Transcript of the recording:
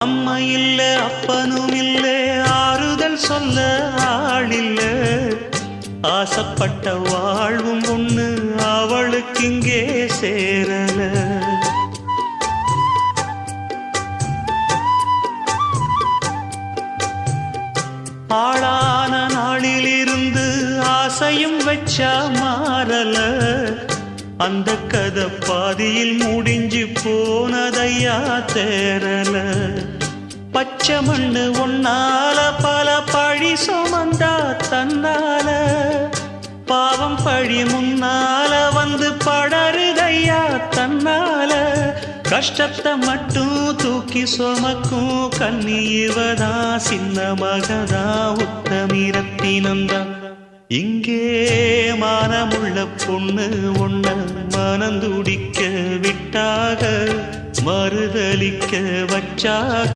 அம்மா இல்ல அப்பனும் இல்ல ஆறுதல் சொல்ல ஆளில்ல ஆசைப்பட்ட வாழ்வும் ஒண்ணு அவளுக்கு இங்கே சேரல ஆளான நாளிலிருந்து ஆசையும் வச்சா மாறல அந்த கதை பாதியில் முடிஞ்சு போனதையா தேரல பச்சை மண்ணு ஒன்னால பல பழி சுமந்தா தன்னால பாவம் பழி முன்னால வந்து படருதையா தன்னால கஷ்டத்தை மட்டும் தூக்கி சுமக்கும் கண்ணீவதா சின்ன மகதா உத்தமிரத்தினந்தா இங்கே மானமுள்ள பொண்ணு ஒண்ண மனந்துடிக்க விட்டாக மறுதலிக்க வச்சாக